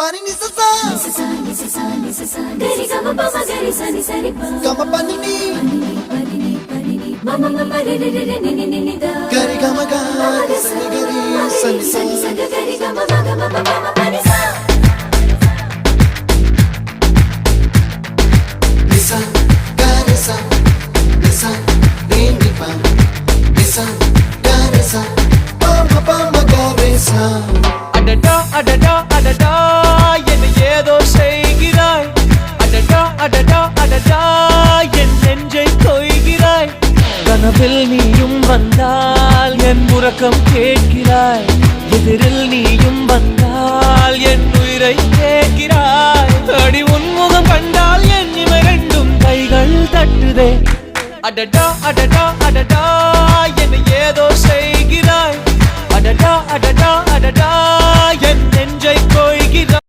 Pani ni sa sa gari gama pa ma gari sa ni sa ri pa gama pani ni mama mama re re re ni ni ni da gari gama ga sa ni gari sa ni sa gari gama ma gama mama pani sa nisa gari sa nisa re ni pa nisa gari sa pa ma gari sa அடடா அடடா அடடா என்ன ஏதோ செய்கிறாய் அடடா அடடா அடடா என் நெஞ்சை கொய்கிறாய் கனவில் நீயும் வந்தால் என் உறக்கம் கேட்கிறாய் எதிரில் நீயும் வந்தால் என் உயிரை கேட்கிறாய் அடி உன்முகம் கண்டால் என் இமை ரெண்டும் கைகள் தட்டுதே அடடா அடடா அடடா என்ன ஏதோ செய்கிறாய் அடடா அடடா அடடா என் நெஞ்சை கொய்கிறாய்